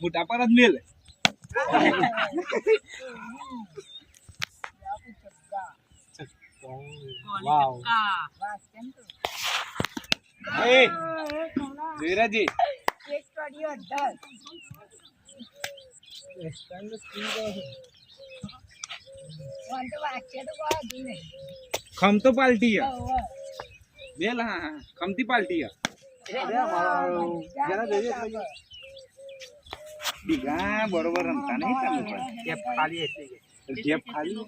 મોટા પર જ મેલ વાવ એ ધીરાજી એક ટોડિયો 10 સ્ટેન્ડ સ્ક્રીન કો વાંટ વાંચે તો કો દુને ખમ તો પાલટી હે બેલ હા ખમતી પાલટી હે જરા દેજે બીગા બરોબર રમતા નહીં તમે કેપ ખાલી એટલે કેપ ખાલી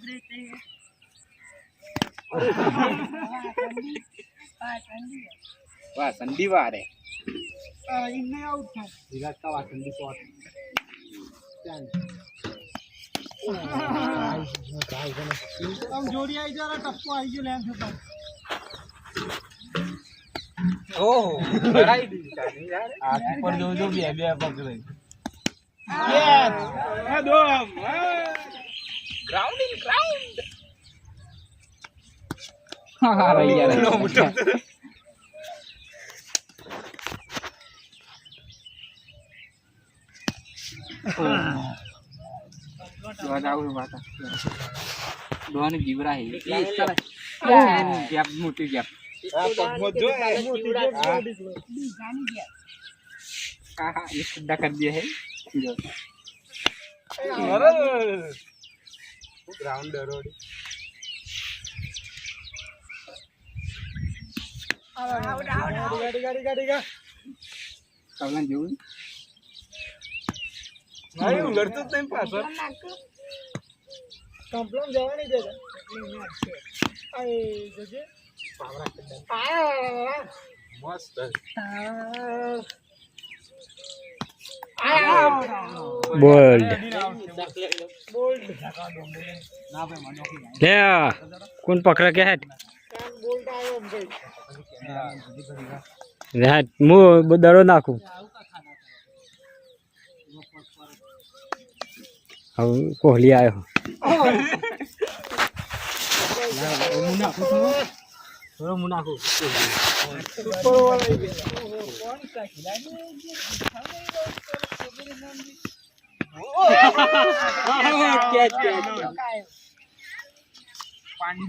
વાહ સંધી વારે ઇને આઉટ થાય વિરાટ કા વાસંદી શોટ આમ જોડી આવી જરા ટપ્પો આવી ગયો લેન્સ ઉપર ઓહો કરાઈ દીધી યાર આ ઉપર જો બે બે પકડે yes Adam ground in ground હા રહી યાર નો મોટો દોવા જાવ વાતા દોવાની જીવરા હે એ સર ગેપ મોટી ગેપ આ પગમો જો મોટી ગેપ જાની ગેપ હા ये सीधा कर दिया है जो अरे ग्राउंड रोड गाड़ी कौन जो भाई उलटतो જ નહીં પાછો કમ્પ્લેન જવાની છે આય જજે પાવરા કદમ આ મસ્ત બોલ્ડ લે કોણ પકડા કે હેટ બોલ્ડ આવ્યો ભાઈ હેટ મુ દડો નાખું હવે કોહલી આવ્યો થોડો મુનાખો સુપર ઓવર આવી ગયો કોણ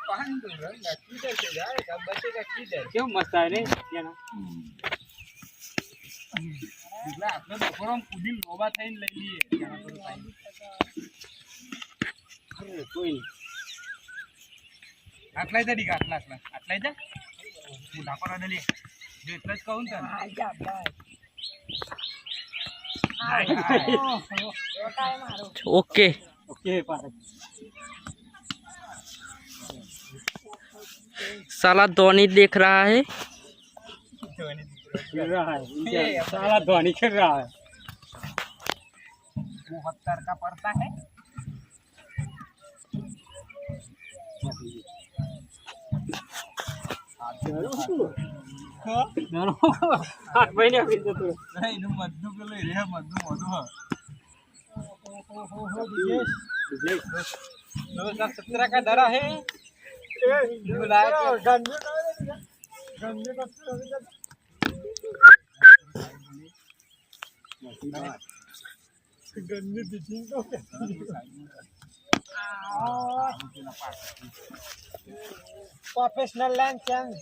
पांडुरंगा किधर से जाएगा बचेगा किधर क्यों मस्त है रे याना દીકરા આપણે બપોરમ કુડી લોબા થઈને લઈ લઈએ અરે કોઈ આટલા જ દીકરા આટલા જ હું ઢાકોરા દે લે જો એટલા જ કહું તને ओके ओके पारक साला धोनी देख रहा है साला धोनी खेल रहा है 72 का पड़ता है सत्रह का धरा है प्रोफेशनल लैंड चैंग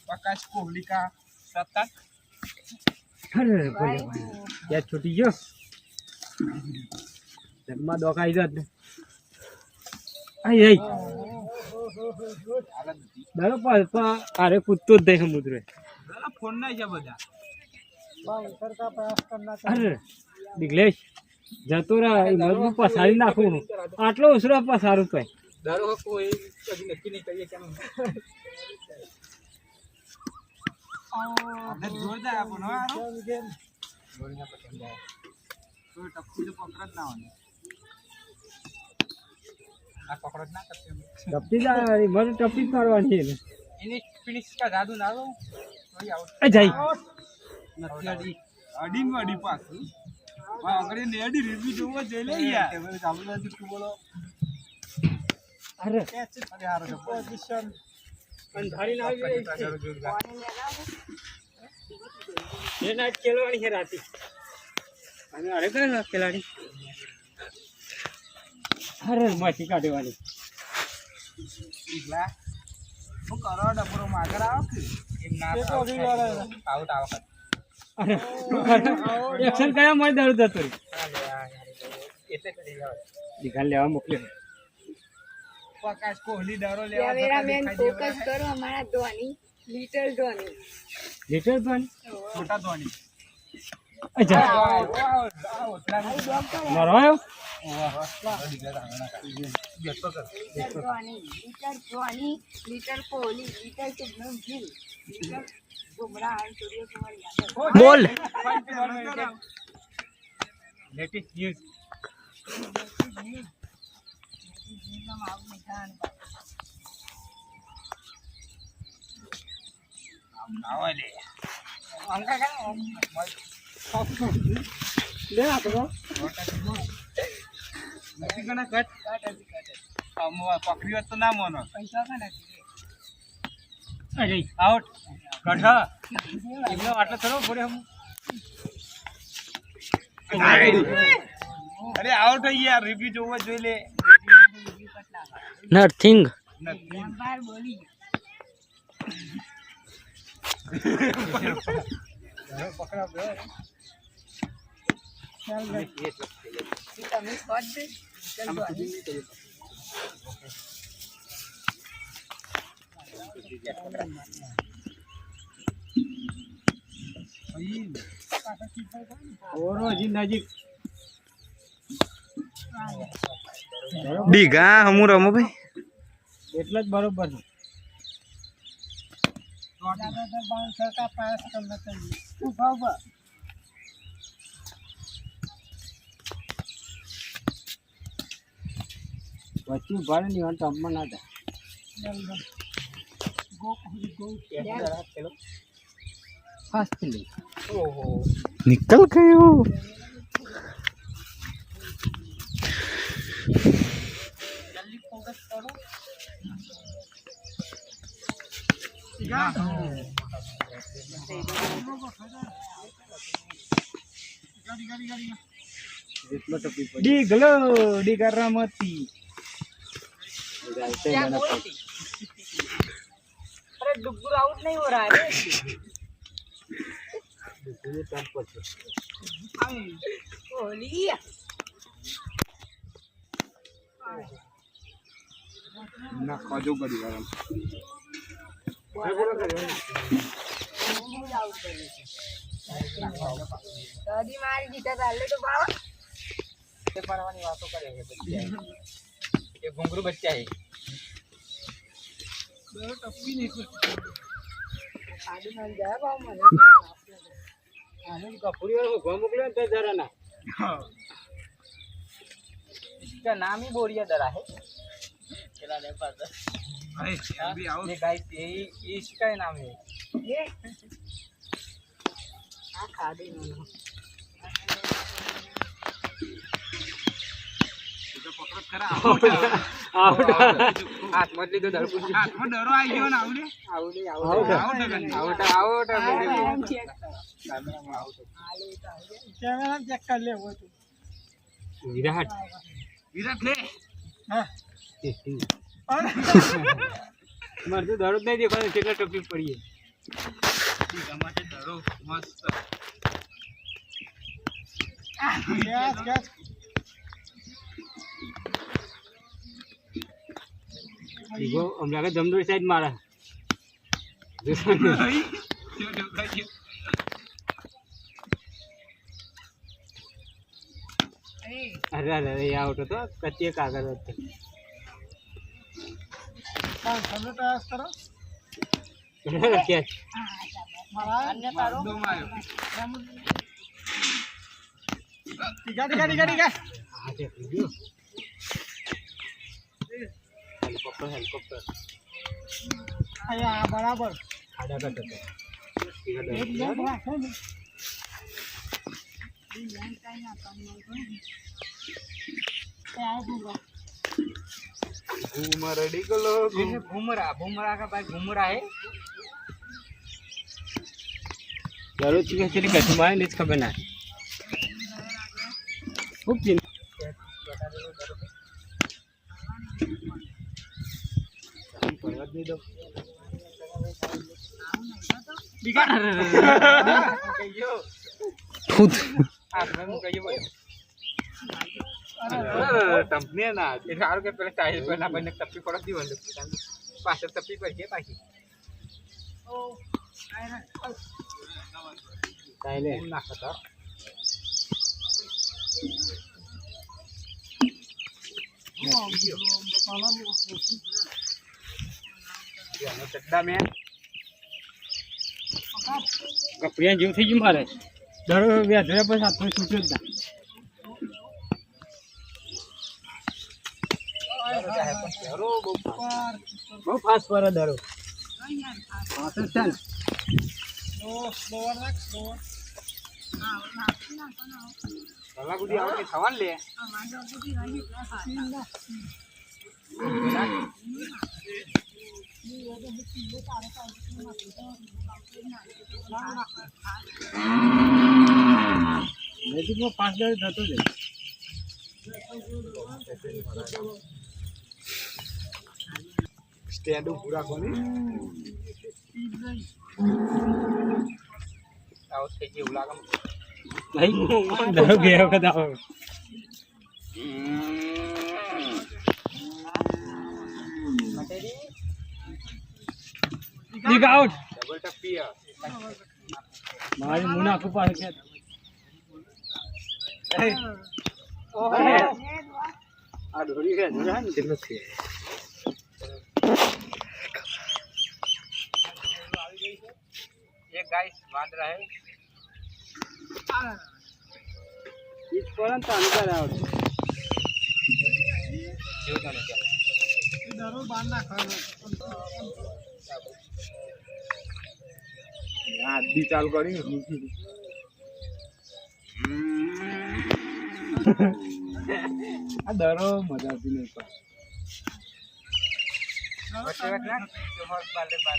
प्रकाश कोहली का शतक क्या छोटी जो जन्मा दो का इधर आई आई दादा पापा अरे कुत्तो देख मुद्रे दादा फोन नहीं जा बजा भाई सर का प्रयास करना अरे दिग्लेश जतो रा मजबू पसारी नाखू आटलो उसरा पसारू पे दारू कोई कभी नक्की नहीं करिए क्या આપણે જોરદાર આપો નો આરો જોડીના પસંદ આવે તો ટપ્પી તો પકડ ના આવે આ પકડ ના કરતે टप्पी जा મને टप्पी મારવાની છે એની ફિનિશ કા જાદુ ના લો કોઈ આઉટ એ જઈ નથી અડી પાછું આગળ ને અડી રિવ્યુ જોવો જઈ લે યાર ટેબલ ચાલુ નથી તું બોલો અરે પોઝિશન અંધારી ના આવી એ નાચ ખેલવાની છે રાતી અને અરે કરે ખેલાડી અરે માછી કાઢવાની શું કરો ડબરો આગળ આવો કે એમ ના આઉટ આવો અરે એક્શન કયા મય દારૂ જતો રે એટલે કરી જાવ નિકાલ લેવા મોકલ્યો પ્રકાશ કોહલી ડરો કેમેરામેન ફોકસ કરો અમારા ધોની લિટલ ધોની લીટર પણ મોટા ધોની અચ્છા મારો આવ્યો little Kohli little Shubman Gill little Bumrah અને સૂર્યકુમાર યાદવ બોલ લેટેસ્ટ ન્યૂઝ આવો લે અંકા કા લે આપો નથી કના કટ આમ પકડ્યો તો ના મોનો પૈસા કને અરે આઉટ કઠા એમનો આટલો થોડો પડે હમ અરે આઉટ યાર રિવ્યુ જોવો જોઈ લે નથિંગ બાર બોલી તમે સ્કોટ દે લિટલ ધોની ઓરો જી નજીક બીઘા હમુ રમો ભાઈ એટલે જ બરોબર છે સરકાર પાસ કરવા चाहिए ઉભા ઉભા પછી ભાડે ની વાંટ અમ્મા ના થાય ફાસ્ટ લે निकल गयो जल्दी फोकस करो જેટલો ટપી પડી ડીગલો ડીગરામતી क्या बोलती अरे डुगुर आउट नहीं हो रहा है कोहली ના ખાજો કરી વાળા दादी मारी जीता डाले तो बाबा તે પાડવાની વાતો કરે છે બચ્ચા એ ઘુંગરુ બચ્ચા છે टप्पी नहीं कुछ आदि मन जाए बाबा મને આને કપૂરી વાળો ગો મોકલ્યો ને તે જરા ના इसका नाम ही बोरिया दरा है चला ले पास अरे अभी आओ ये गाइस ये इसका ही नाम है ये आ खा दे ना तो पकड़ करा આઉટ हाथ मत ली तो डर पूछ हाथ में डरो आई गयो ना आवले आवले आउट आउट कैमरा में आउट कैमरा चेक कर ले वो तू વિરાટ विराट ले हां મારે તો દરરોજ નહીં દેખાય કેટલા ટપી પડીએ ટમાટે ડરો મસ્ત गैस गैस ઈગો હમણાં આગળ જમદોરી સાઈડ મારા અરે અરે અરે આઉટ હતો કચ્ચે કાગળ હતો हां हमने प्रयास करो કેચ मारा अन्य तारो दो मारो टिका टिका टिका टिका હા તે વિડિયો હેલિકોપ્ટર आया बराबर આડા કટ હતો एकदम राखो ने क्या दूंगा घूमर डिगलो जैसे घूमरा का भाई घूमरा है દરરોજ ચીકે ચીલી કશું મારે નહીં જ ખબર ના ખૂબ ચીન टंपने ना એ સારું કે પેલા ચાહીલ પેલા બંને તપી પડો દીવન પાછળ તપી પડશે પાછી ચાલે નાખતા ચડ્ડા મેં કપડિયા જેવું થઈ ગયું મારે દરરોજ વ્યાજ્યા પછી હાથમાં છૂટ્યો જ ના બહુ ફાસ્ટ પર દરો કલાક સુધી આવડે થવાનું લે નજીકમાં 5 દર થતો જ स्टैंड पूरा कोनी આવો થઈ ગયું એવું લાગે નહીં દરો ગયા વખત આવો લીગ આઉટ ડબલ ટપી મારી મુનાફો પાસે કે આ ઢોરી કે જોરા ને કેટલો છે ये गाइस वादरा है ઈજ કોણ તો અંતર આવડે जो तो नहीं दरो बांध ना खानो आदि चाल करी આ દરો મજા આવતી નહીં પણ बच्चे बच्चे ना जो हॉर्स बाले बाल